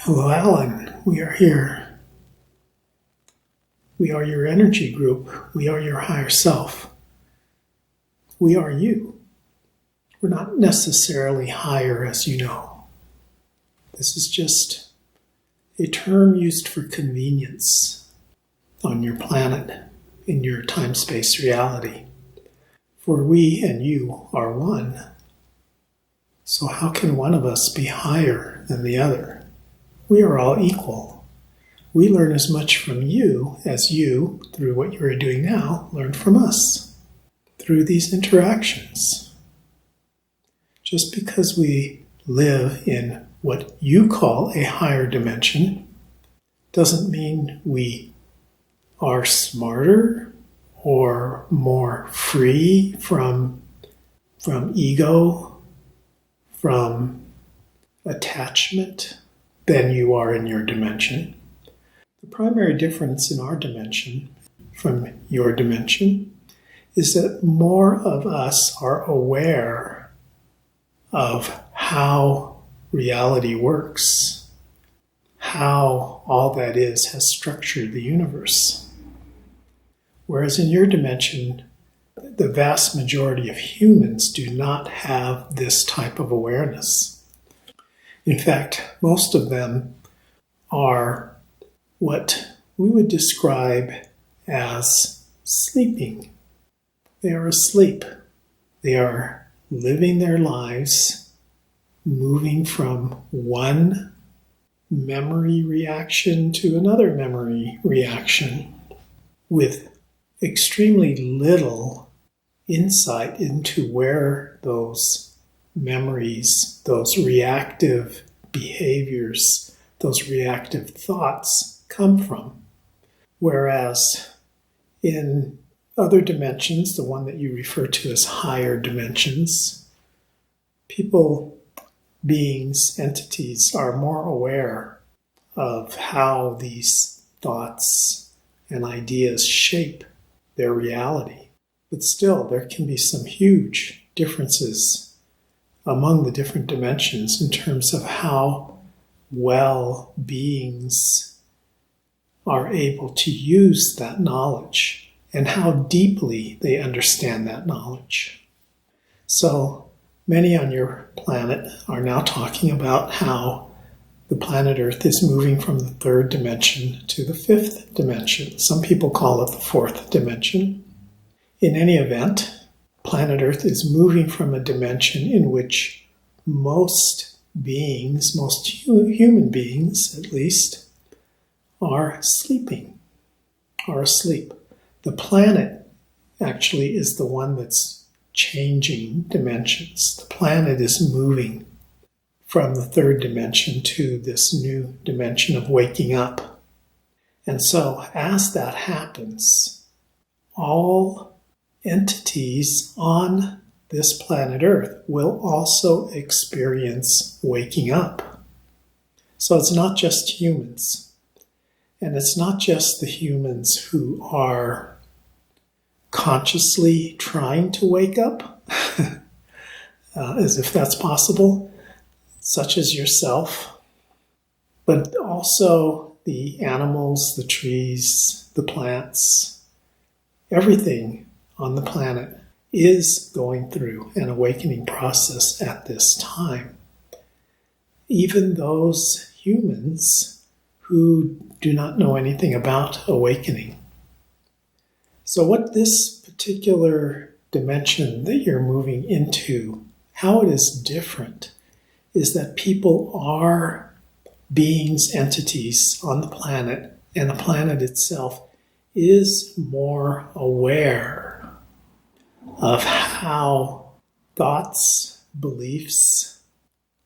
Hello, Alan. We are here. We are your energy group. We are your higher self. We are you. We're not necessarily higher, as you know. This is just a term used for convenience on your planet, in your time-space reality. For we and you are one. So how can one of us be higher than the other? We are all equal. We learn as much from you as you, through what you are doing now, learn from us through these interactions. Just because we live in what you call a higher dimension doesn't mean we are smarter or more free from ego, from attachment than you are in your dimension. The primary difference in our dimension from your dimension is that more of us are aware of how reality works, how all that is has structured the universe. Whereas in your dimension, the vast majority of humans do not have this type of awareness. In fact, most of them are what we would describe as sleeping. They are asleep. They are living their lives, moving from one memory reaction to another memory reaction with extremely little insight into where those memories, those reactive behaviors, those reactive thoughts come from. Whereas in other dimensions, the one that you refer to as higher dimensions, people, beings, entities are more aware of how these thoughts and ideas shape their reality. But still, there can be some huge differences among the different dimensions in terms of how well beings are able to use that knowledge and how deeply they understand that knowledge. So many on your planet are now talking about how the planet Earth is moving from the third dimension to the fifth dimension. Some people call it the fourth dimension. In any event, planet Earth is moving from a dimension in which most beings, most human beings at least, are sleeping, are asleep. The planet actually is the one that's changing dimensions. The planet is moving from the third dimension to this new dimension of waking up. And so as that happens, all entities on this planet Earth will also experience waking up. So it's not just humans. And it's not just the humans who are consciously trying to wake up, as if that's possible, such as yourself, but also the animals, the trees, the plants, everything on the planet is going through an awakening process at this time. Even those humans who do not know anything about awakening. So what this particular dimension that you're moving into, how it is different, is that people are beings, entities on the planet, and the planet itself is more aware of how thoughts, beliefs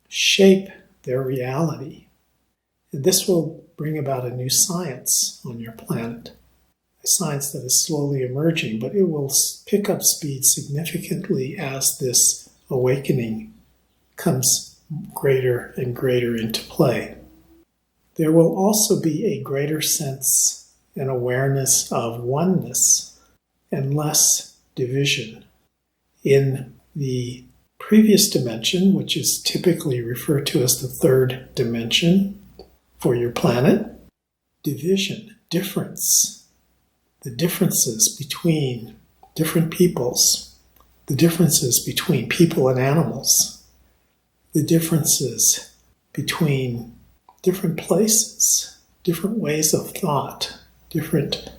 shape their reality. And this will bring about a new science on your planet, a science that is slowly emerging, but it will pick up speed significantly as this awakening comes greater and greater into play. There will also be a greater sense and awareness of oneness and less division. In the previous dimension, which is typically referred to as the third dimension, for your planet. Division, difference, the differences between different peoples, the differences between people and animals, the differences between different places, different ways of thought, different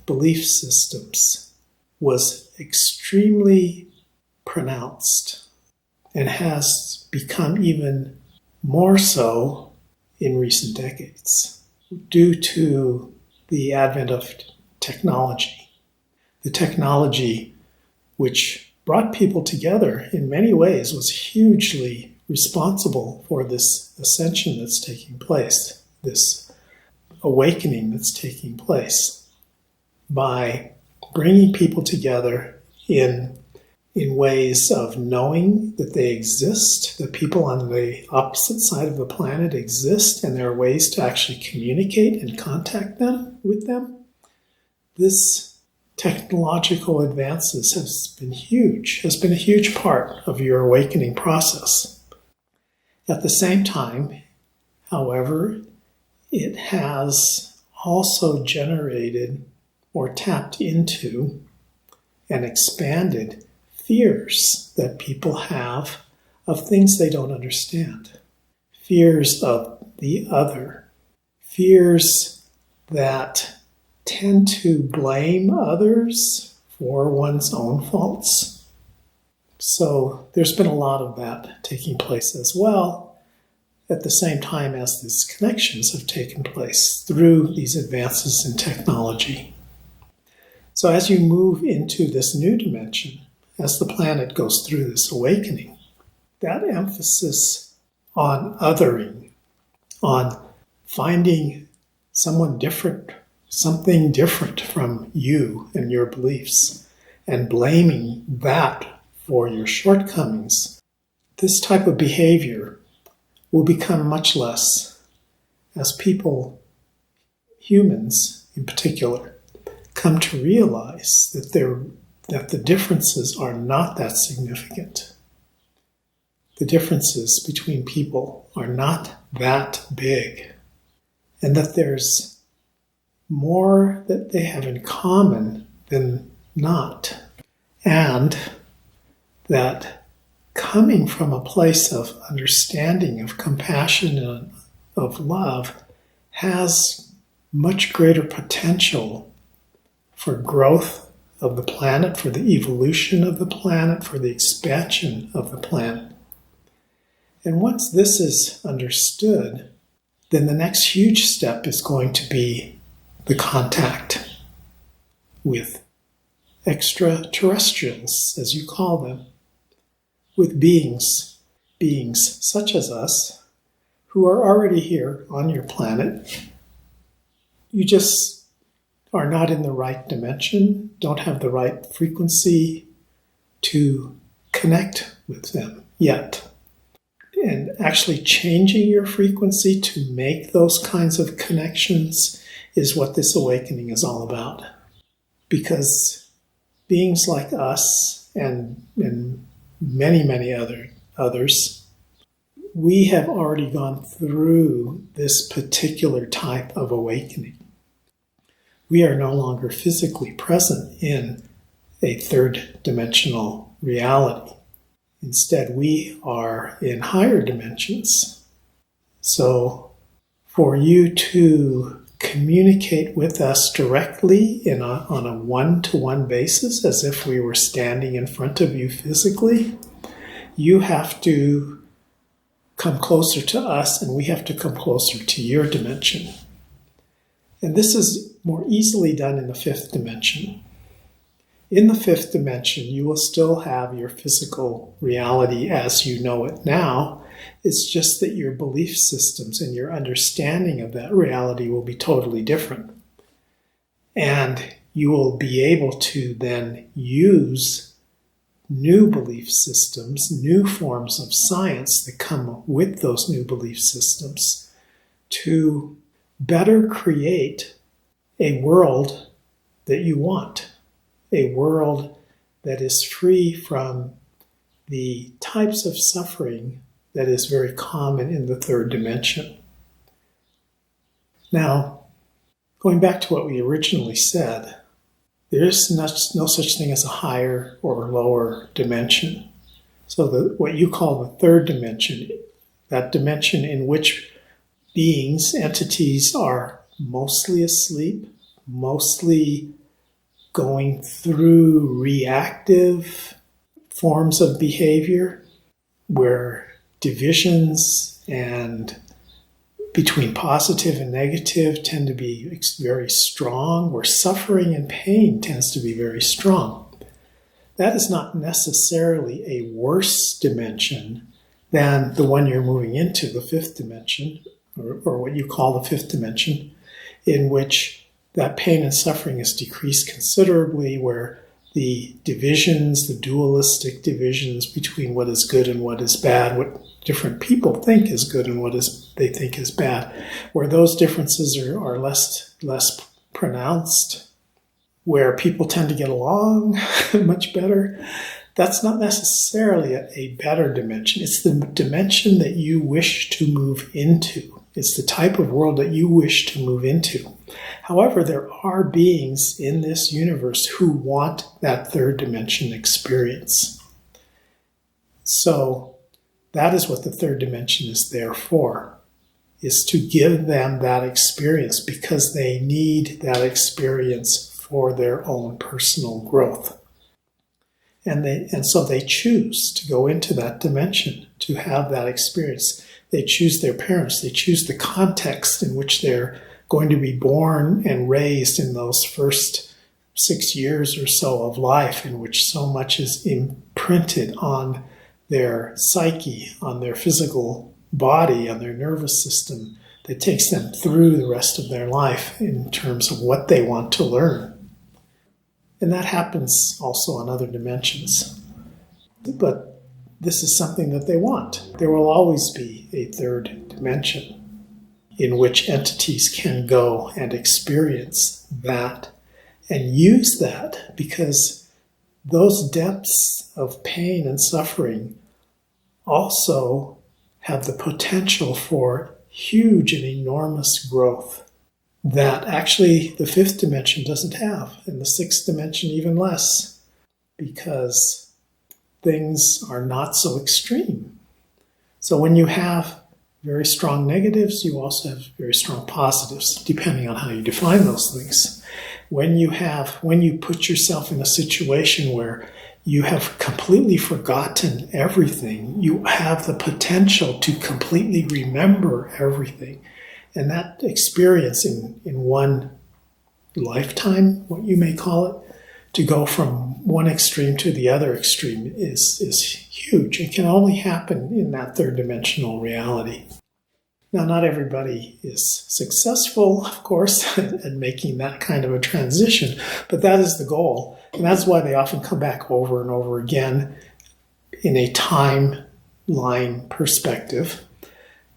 belief systems was extremely pronounced and has become even more so in recent decades due to the advent of technology. The technology which brought people together in many ways was hugely responsible for this ascension that's taking place, this awakening that's taking place, by bringing people together in ways of knowing that they exist, that people on the opposite side of the planet exist, and there are ways to actually communicate and contact them with them. This technological advances has been a huge part of your awakening process. At the same time, however, it has also generated or tapped into and expanded fears that people have of things they don't understand. Fears of the other. Fears that tend to blame others for one's own faults. So there's been a lot of that taking place as well, at the same time as these connections have taken place through these advances in technology. So as you move into this new dimension, as the planet goes through this awakening, that emphasis on othering, on finding someone different, something different from you and your beliefs, and blaming that for your shortcomings, this type of behavior will become much less as people, humans in particular, come to realize that the differences are not that significant. The differences between people are not that big, and that there's more that they have in common than not, and that coming from a place of understanding, of compassion, and of love has much greater potential for growth of the planet, for the evolution of the planet, for the expansion of the planet. And once this is understood, then the next huge step is going to be the contact with extraterrestrials, as you call them, with beings such as us, who are already here on your planet. You just are not in the right dimension, don't have the right frequency to connect with them yet. And actually changing your frequency to make those kinds of connections is what this awakening is all about. Because beings like us and many, many others, we have already gone through this particular type of awakening. We are no longer physically present in a third dimensional reality. Instead, we are in higher dimensions. So for you to communicate with us directly on a one-to-one basis, as if we were standing in front of you physically, you have to come closer to us and we have to come closer to your dimension. And this is more easily done in the fifth dimension. In the fifth dimension, you will still have your physical reality as you know it now. It's just that your belief systems and your understanding of that reality will be totally different. And you will be able to then use new belief systems, new forms of science that come with those new belief systems to better create a world that you want, a world that is free from the types of suffering that is very common in the third dimension. Now, going back to what we originally said, there is no such thing as a higher or lower dimension. So what you call the third dimension, that dimension in which beings, entities are mostly asleep, mostly going through reactive forms of behavior, where divisions and between positive and negative tend to be very strong, where suffering and pain tends to be very strong. That is not necessarily a worse dimension than the one you're moving into, the fifth dimension, or what you call the fifth dimension, in which that pain and suffering is decreased considerably, where the divisions, the dualistic divisions between what is good and what is bad, what different people think is good and what they think is bad, where those differences are less pronounced, where people tend to get along much better. That's not necessarily a better dimension. It's the dimension that you wish to move into. It's the type of world that you wish to move into. However, there are beings in this universe who want that third dimension experience. So that is what the third dimension is there for, is to give them that experience because they need that experience for their own personal growth. And so they choose to go into that dimension, to have that experience. They choose their parents. They choose the context in which they're going to be born and raised in those first 6 years or so of life, in which so much is imprinted on their psyche, on their physical body, on their nervous system, that takes them through the rest of their life in terms of what they want to learn. And that happens also on other dimensions. But this is something that they want. There will always be a third dimension in which entities can go and experience that and use that, because those depths of pain and suffering also have the potential for huge and enormous growth that actually the fifth dimension doesn't have, and the sixth dimension even less, because things are not so extreme. So when you have very strong negatives, you also have very strong positives, depending on how you define those things. When you put yourself in a situation where you have completely forgotten everything, you have the potential to completely remember everything. And that experience in one lifetime, what you may call it, to go from one extreme to the other extreme is huge. It can only happen in that third dimensional reality. Now, not everybody is successful, of course, at making that kind of a transition, but that is the goal. And that's why they often come back over and over again in a timeline perspective,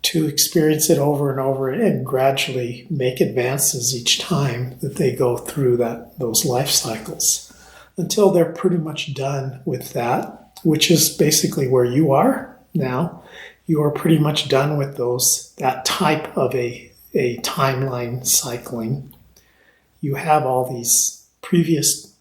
to experience it over and over and gradually make advances each time that they go through those life cycles, until they're pretty much done with that, which is basically where you are now. You are pretty much done with that type of a timeline cycling. You have all these previous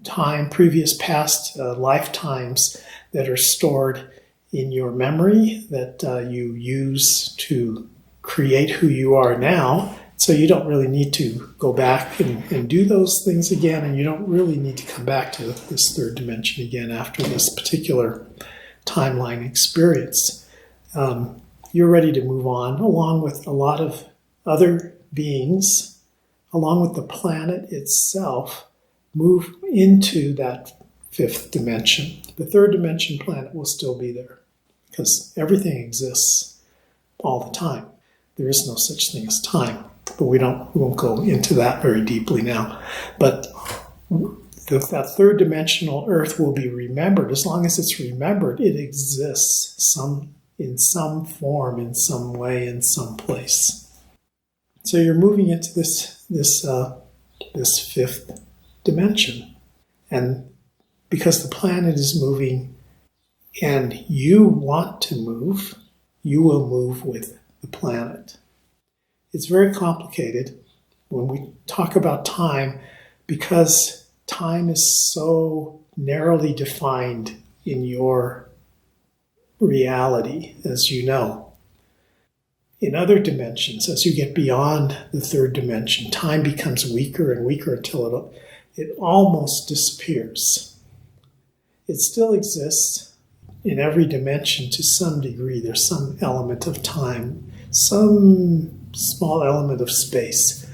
past lifetimes that are stored in your memory that you use to create who you are now. So you don't really need to go back and do those things again, and you don't really need to come back to this third dimension again after this particular timeline experience. You're ready to move on, along with a lot of other beings, along with the planet itself, move into that fifth dimension. The third dimension planet will still be there, because everything exists all the time. There is no such thing as time, but we won't go into that very deeply now. But that third dimensional Earth will be remembered. As long as it's remembered, it exists in some form, in some way, in some place. So you're moving into this fifth dimension, and because the planet is moving and you want to move, you will move with the planet. It's very complicated when we talk about time because time is so narrowly defined in your reality, as you know. In other dimensions, as you get beyond the third dimension, time becomes weaker and weaker until it almost disappears. It still exists in every dimension to some degree. There's some element of time, some small element of space.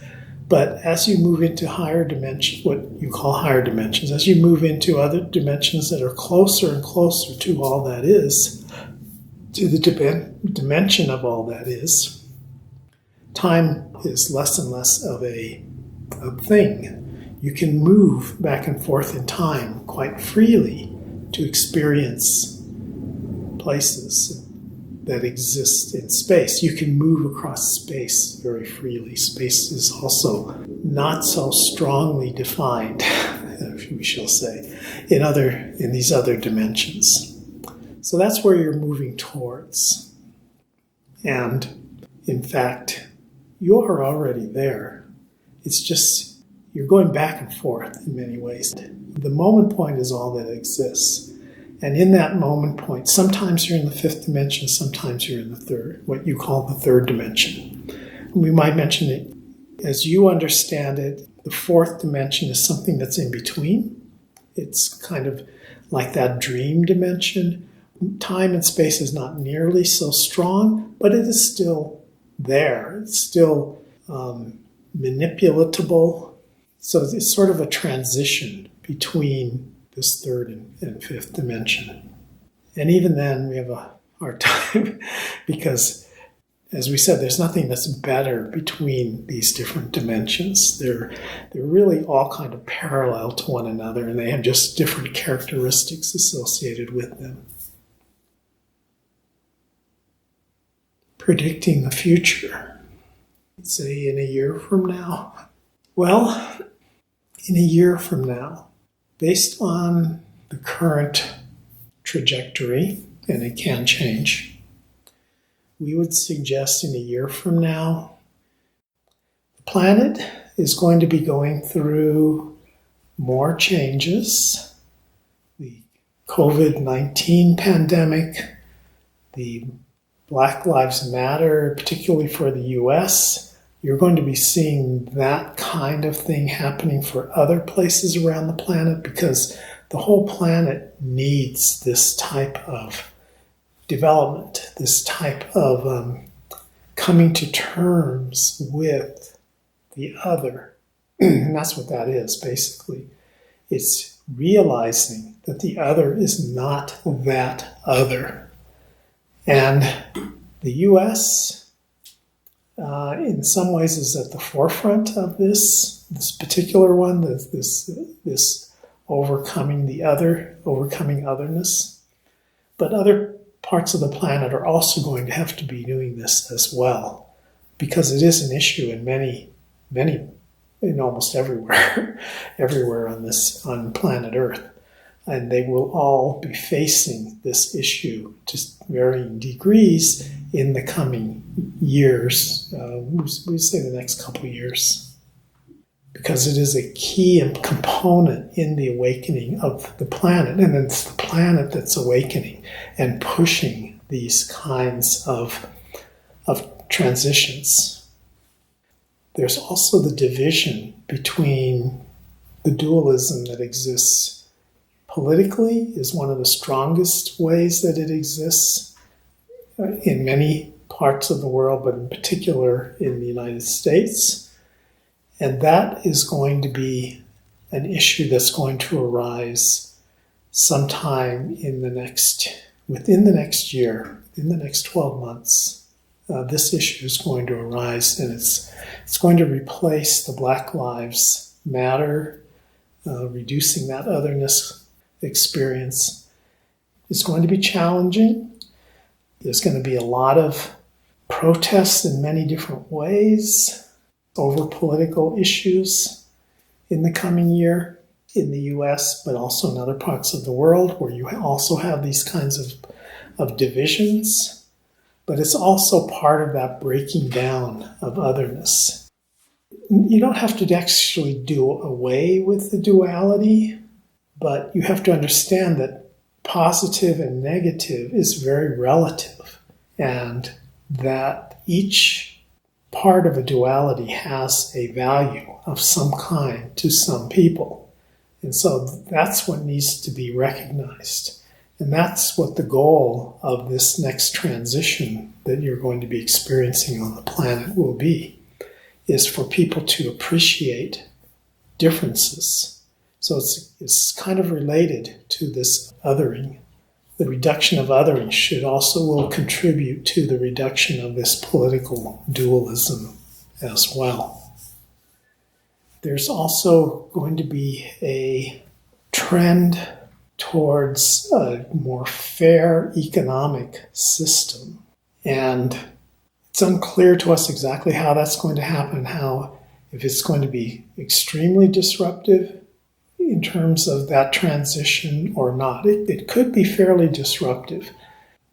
But as you move into higher dimensions, what you call higher dimensions, as you move into other dimensions that are closer and closer to all that is, to the dimension of all that is, time is less and less of a thing. You can move back and forth in time quite freely to experience places that exist in space. You can move across space very freely. Space is also not so strongly defined, we shall say, in these other dimensions. So that's where you're moving towards. And in fact, you are already there. It's just you're going back and forth in many ways. The moment point is all that exists. And in that moment point, sometimes you're in the fifth dimension, sometimes you're in the third, what you call the third dimension. We might mention it as you understand it, the fourth dimension is something that's in between. It's kind of like that dream dimension. Time and space is not nearly so strong, but it is still there. It's still manipulatable. So it's sort of a transition between this third and fifth dimension. And even then, we have a hard time because, as we said, there's nothing that's better between these different dimensions. They're really all kind of parallel to one another, and they have just different characteristics associated with them. Predicting the future, say in a year from now. Well, in a year from now, based on the current trajectory, and it can change, we would suggest in a year from now, the planet is going to be going through more changes. The COVID-19 pandemic, the Black Lives Matter, particularly for the US, you're going to be seeing that kind of thing happening for other places around the planet because the whole planet needs this type of development, this type of coming to terms with the other. And that's what that is, basically. It's realizing that the other is not that other. And the U.S., in some ways, is at the forefront of this particular one, this overcoming the other, overcoming otherness. But other parts of the planet are also going to have to be doing this as well, because it is an issue in almost everywhere, everywhere on planet Earth. And they will all be facing this issue to varying degrees in the coming years. We say the next couple of years, because it is a key component in the awakening of the planet. And it's the planet that's awakening and pushing these kinds of transitions. There's also the division between the dualism that exists politically is one of the strongest ways that it exists in many parts of the world, but in particular in the United States. And that is going to be an issue that's going to arise sometime within the next year, in the next 12 months. This issue is going to arise, and it's going to replace the Black Lives Matter, reducing that otherness experience. It's going to be challenging. There's going to be a lot of protests in many different ways over political issues in the coming year in the US, but also in other parts of the world where you also have these kinds of divisions. but it's also part of that breaking down of otherness. You don't have to actually do away with the duality, but you have to understand that positive and negative is very relative, and that each part of a duality has a value of some kind to some people. And so that's what needs to be recognized. And that's what the goal of this next transition that you're going to be experiencing on the planet will be, is for people to appreciate differences. So it's kind of related to this othering. The reduction of othering will contribute to the reduction of this political dualism as well. There's also going to be a trend towards a more fair economic system. And it's unclear to us exactly how that's going to happen, if it's going to be extremely disruptive in terms of that transition or not. It could be fairly disruptive,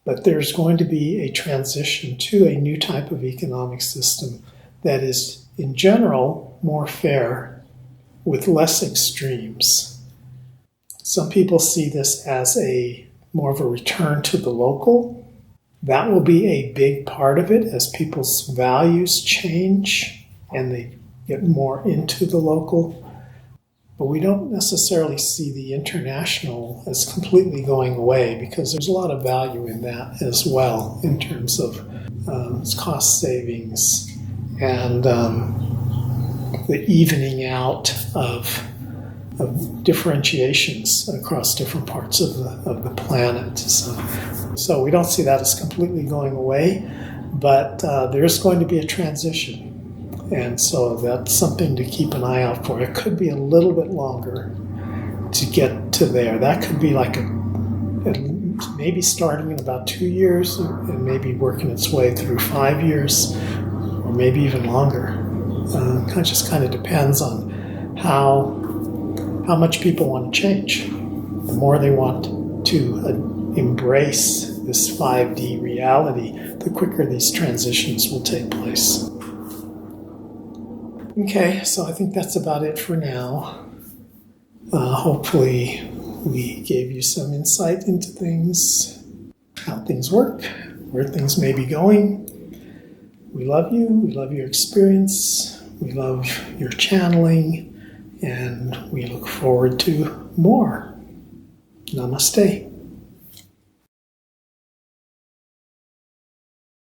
but there's going to be a transition to a new type of economic system that is, in general, more fair with less extremes. Some people see this as more of a return to the local. That will be a big part of it as people's values change and they get more into the local. But we don't necessarily see the international as completely going away, because there's a lot of value in that as well in terms of cost savings and the evening out of differentiations across different parts of the planet. So we don't see that as completely going away, but there's going to be a transition. And so that's something to keep an eye out for. It could be a little bit longer to get to there. That could be maybe starting in about 2 years and maybe working its way through 5 years or maybe even longer. It just kind of depends on how much people want to change. The more they want to embrace this 5D reality, the quicker these transitions will take place. Okay, so I think that's about it for now. Hopefully we gave you some insight into things, how things work, where things may be going. We love you. We love your experience. We love your channeling. And we look forward to more. Namaste.